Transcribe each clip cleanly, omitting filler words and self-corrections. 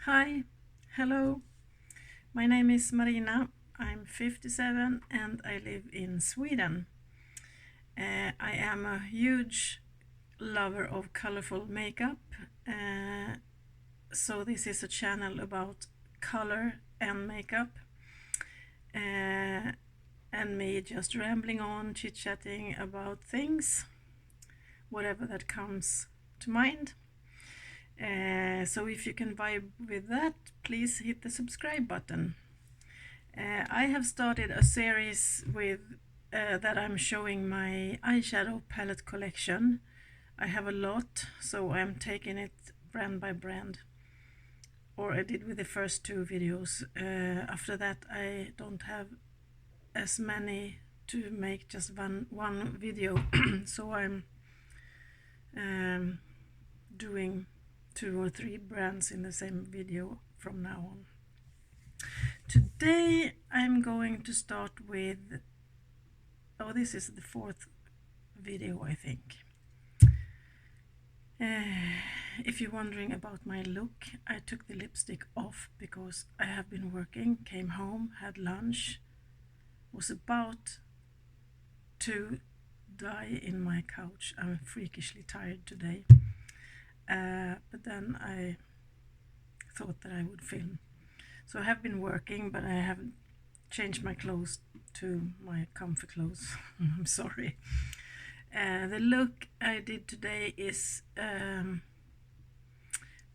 Hi, hello, my name is Marina, I'm 57 and I live in Sweden. I am a huge lover of colorful makeup, so this is a channel about color and makeup, and me just rambling on, chit-chatting about things, whatever that comes to mind. So if you can vibe with that, please hit the subscribe button. I have started a series with that I'm showing my eyeshadow palette collection. I have a lot, so I'm taking it brand by brand, or I did with the first two videos. After that I don't have as many to make just one video so I'm doing 2 or 3 brands in the same video from now on. Today I'm going to start with, this is the 4th video I think. If you're wondering about my look, I took the lipstick off because I have been working, came home, had lunch, was about to die in my couch. I'm freakishly tired today, but then I thought that I would film. So I have been working, but I haven't changed my clothes to my comfy clothes. I'm sorry. The look I did today is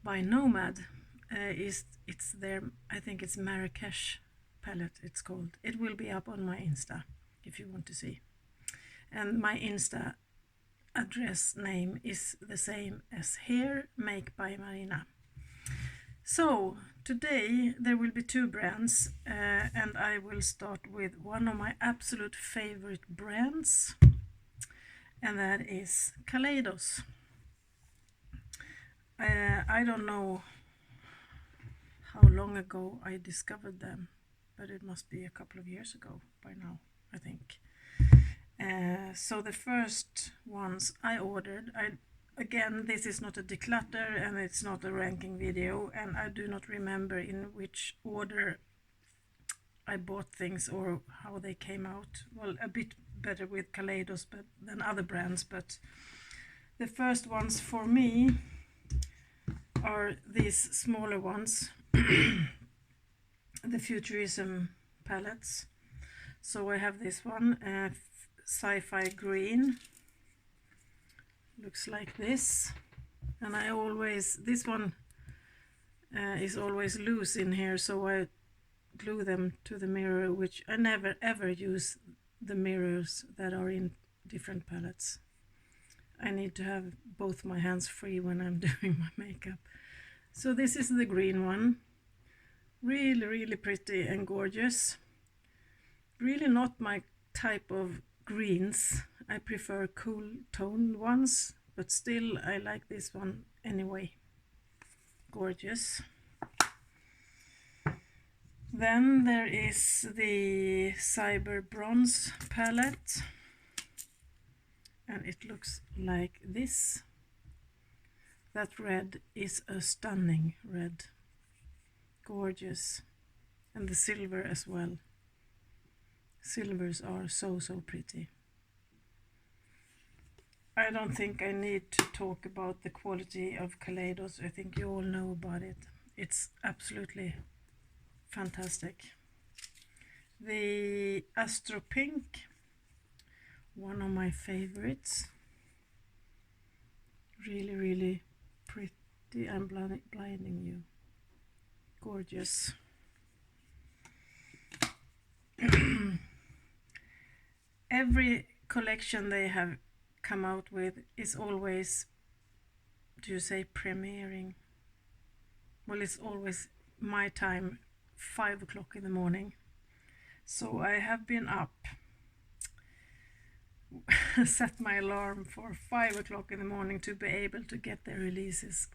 by Nomad. It's their, I think it's Marrakesh palette it's called. It will be up on my Insta if you want to see. And my Insta address name is the same as here, Make by Marina. So today there will be 2 brands, and I will start with one of my absolute favorite brands, and that is Kaleidos. I don't know how long ago I discovered them, but it must be a couple of years ago by now, I think. So the first ones I ordered, again, this is not a declutter and it's not a ranking video, and I do not remember in which order I bought things or how they came out. Well, a bit better with Kaleidos than other brands, but the first ones for me are these smaller ones, the Futurism Palettes. So I have this one, sci-fi green, looks like this, and this one is always loose in here, so I glue them to the mirror, which I never ever use the mirrors that are in different palettes. I need to have both my hands free when I'm doing my makeup. So this is the green one, really pretty and gorgeous. Really not my type of greens. I prefer cool toned ones, but still I like this one anyway. Gorgeous. Then there is the Cyber Bronze palette, and it looks like this. That red is a stunning red, gorgeous, and the silver as well. Silvers are so pretty. I don't think I need to talk about the quality of Kaleidos. I think you all know about it. It's absolutely fantastic. The Astro Pink, one of my favorites. Really pretty. I'm blinding you. Gorgeous. Every collection they have come out with is always, do you say premiering? Well, it's always my time, 5 o'clock in the morning. So I have been up, set my alarm for 5 o'clock in the morning to be able to get their releases.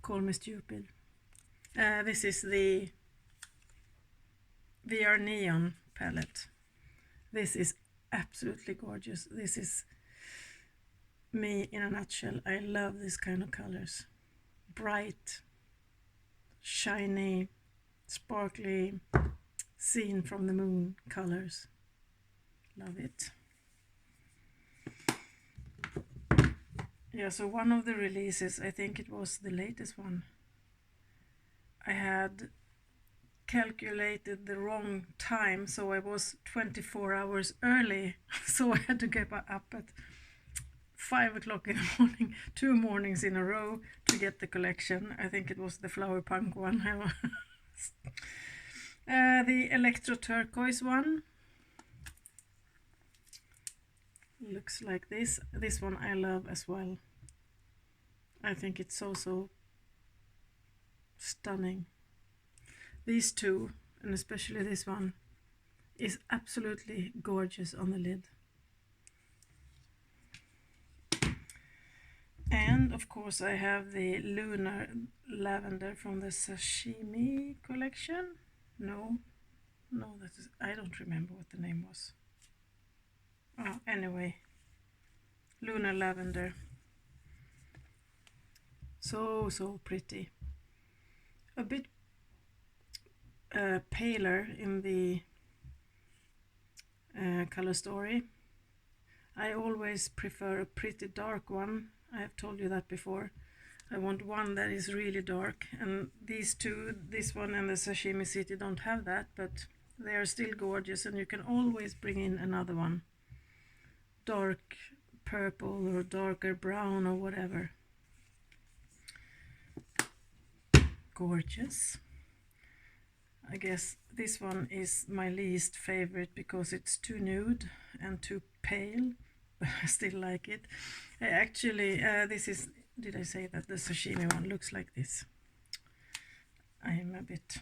Call me stupid. This is the VR Neon palette. This is absolutely gorgeous. This is me in a nutshell. I love this kind of colors. bright, shiny, sparkly scene from the moon colors. Love it. Yeah, so one of the releases, I think it was the latest one, I had calculated the wrong time, so I was 24 hours early, so I had to get up at 5 o'clock in the morning, 2 mornings in a row to get the collection. I think it was the Flower Punk one. The Electro Turquoise one looks like this. This one I love as well. I think it's so stunning. These two, and especially this one, is absolutely gorgeous on the lid. And of course I have the Lunar Lavender from the Sashimi collection. No, that is, I don't remember what the name was. Oh, anyway, Lunar Lavender. So pretty. A bit paler in the color story. I always prefer a pretty dark one. I have told you that before. I want one that is really dark, and these two, this one and the Sashimi City, don't have that, but they are still gorgeous, and you can always bring in another one. Dark purple or darker brown or whatever. Gorgeous. I guess this one is my least favorite because it's too nude and too pale, but I still like it. Actually, this is, did I say that the Sashimi one looks like this? I am a bit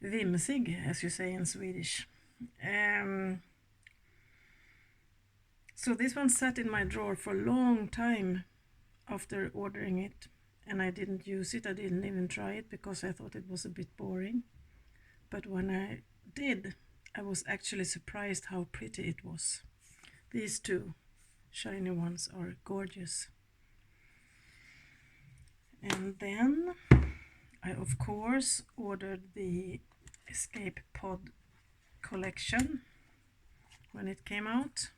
vimsig, as you say in Swedish. So this one sat in my drawer for a long time after ordering it, and I didn't use it. I didn't even try it because I thought it was a bit boring. But when I did, I was actually surprised how pretty it was. These two shiny ones are gorgeous. And then I of course ordered the Escape Pod collection when it came out.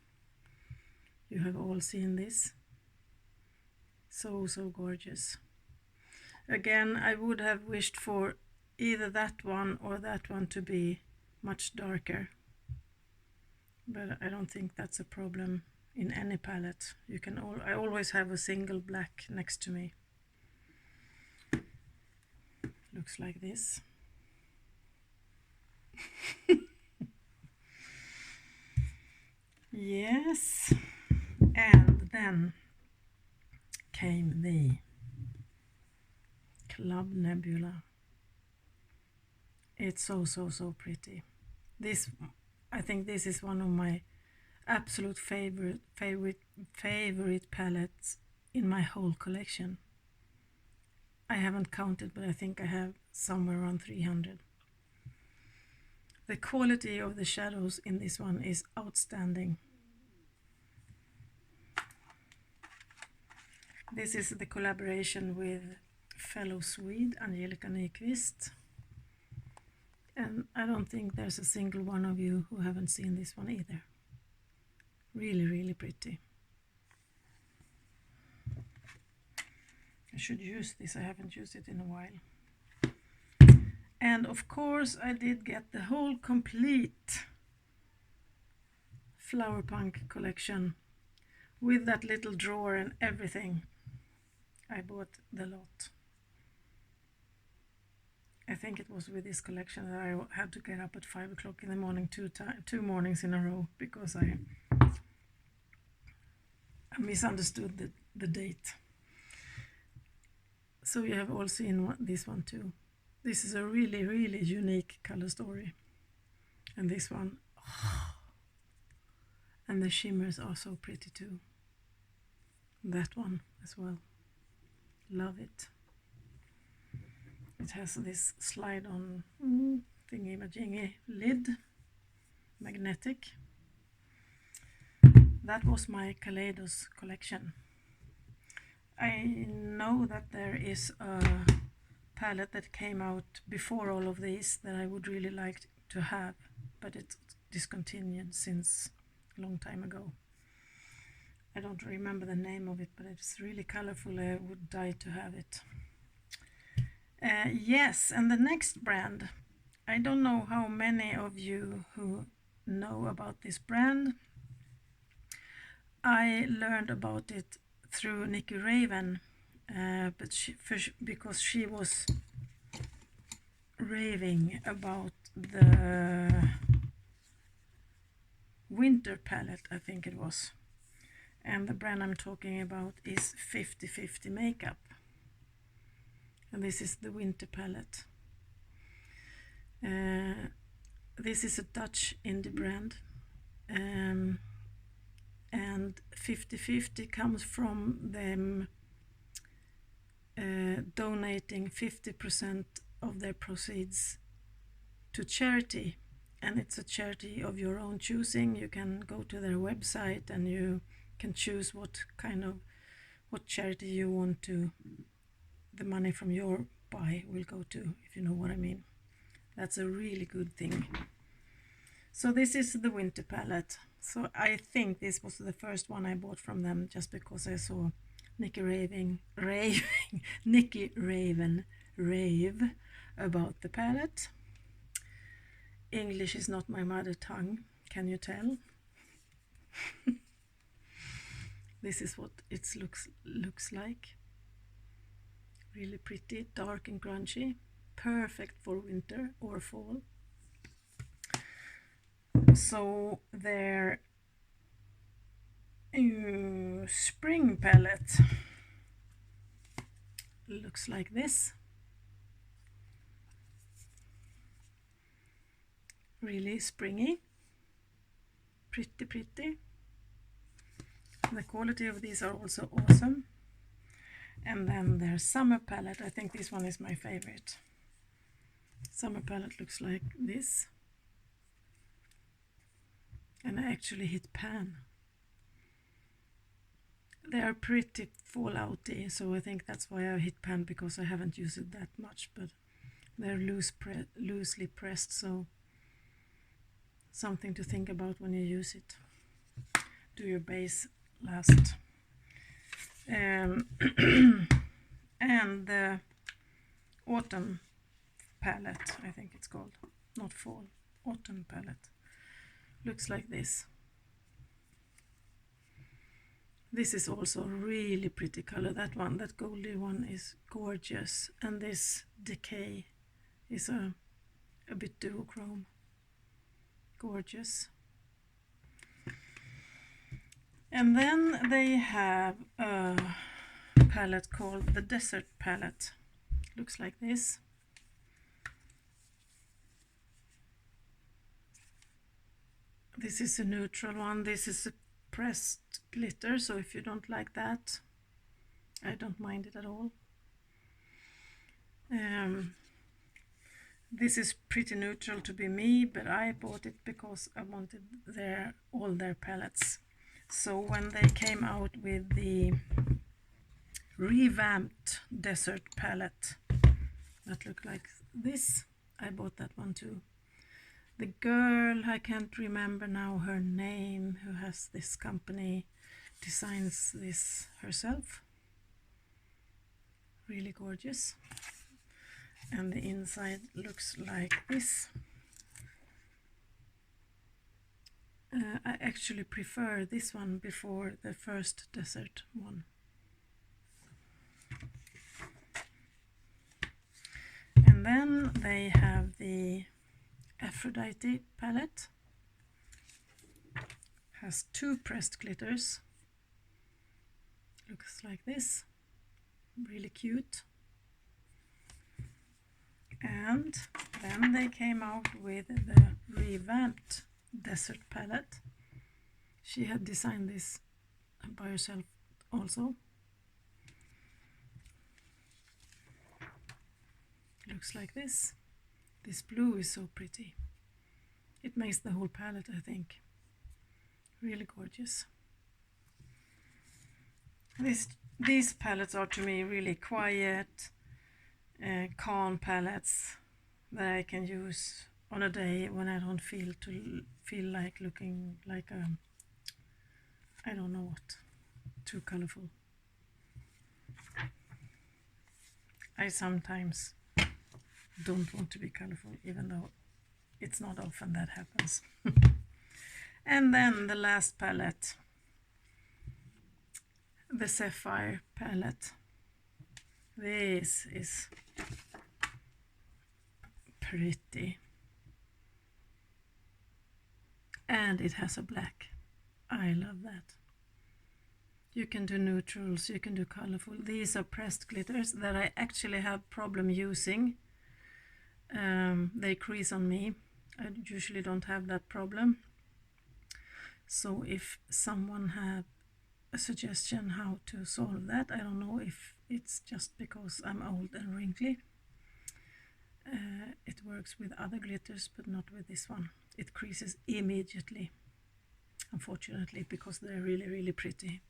You have all seen this. So gorgeous. Again, I would have wished for either that one or that one to be much darker, but I don't think that's a problem in any palette. You can I always have a single black next to me. Looks like this. Yes, and then came the Club Nebula. It's so pretty. This, I think this is one of my absolute favorite palettes in my whole collection. I haven't counted, but I think I have somewhere around 300. The quality of the shadows in this one is outstanding. This is the collaboration with fellow Swede Angelica Nyqvist, and I don't think there's a single one of you who haven't seen this one either. Really pretty. I should use this, I haven't used it in a while. And of course I did get the whole complete Flower Punk collection with that little drawer and everything. I bought the lot. I think it was with this collection that I had to get up at 5 o'clock in the morning 2 mornings in a row because I misunderstood the date. So you have all seen this one too. This is a really unique color story. And this one, oh, and the shimmers are so pretty too. That one as well. Love it. It has this slide on thingy-majingy lid, magnetic. That was my Kaleidos collection. I know that there is a palette that came out before all of these that I would really like to have, but it's discontinued since a long time ago. I don't remember the name of it, but it's really colorful. I would die to have it. Yes, and the next brand, I don't know how many of you who know about this brand. I learned about it through Nikki Raven, because she was raving about the winter palette, I think it was. And the brand I'm talking about is 50/50 Makeup. And this is the winter palette. This is a Dutch indie brand. And 50/50 comes from them donating 50% of their proceeds to charity. And it's a charity of your own choosing. You can go to their website and you can choose what charity you want to, the money from your buy will go to, if you know what I mean. That's a really good thing. So this is the winter palette. So I think this was the first one I bought from them, just because I saw Nikki Raven rave about the palette. English is not my mother tongue, can you tell? This is what it looks like. Really pretty, dark and grungy, perfect for winter or fall. So their spring palette looks like this. Really springy, pretty. The quality of these are also awesome. And then their summer palette, I think this one is my favorite. Summer palette looks like this. And I actually hit pan. They are pretty fallouty, so I think that's why I hit pan, because I haven't used it that much, but they're loosely pressed, so something to think about when you use it. Do your base last. And the autumn palette, I think it's called, not fall, autumn palette, looks like this. This is also a really pretty color. That goldy one is gorgeous, and this decay is a bit duochrome. Gorgeous. And then they have a palette called the Desert Palette. Looks like this. This is a neutral one. This is a pressed glitter, so if you don't like that, I don't mind it at all. This is pretty neutral to be me, but I bought it because I wanted all their palettes. So when they came out with the revamped Desert Palette that looked like this, I bought that one too. The girl, I can't remember now her name, who has this company, designs this herself. Really gorgeous. And the inside looks like this. I actually prefer this one before the first desert one. And then they have the Aphrodite palette. Has two pressed glitters. Looks like this. Really cute. And then they came out with the revamped Desert Palette. She had designed this by herself also. Looks like this. This blue is so pretty. It makes the whole palette, I think. Really gorgeous. This these palettes are to me really quiet, calm palettes that I can use on a day when I don't feel like looking like a, I don't know what, too colorful. I sometimes don't want to be colorful, even though it's not often that happens. And then the last palette, the Sapphire palette. This is pretty. And it has a black. I love that. You can do neutrals, you can do colorful. These are pressed glitters that I actually have problem using. They crease on me. I usually don't have that problem. So if someone have a suggestion how to solve that, I don't know if it's just because I'm old and wrinkly. It works with other glitters, but not with this one. It creases immediately, unfortunately, because they're really, really pretty.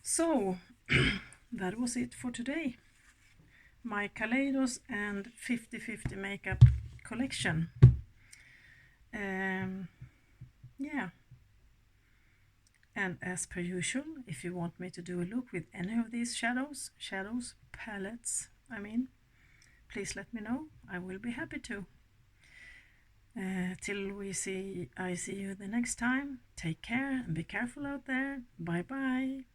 So that was it for today. My Kaleidos and 50/50 makeup collection. Yeah. And as per usual, if you want me to do a look with any of these palettes, please let me know. I will be happy to. Till I see you the next time. Take care and be careful out there. Bye bye.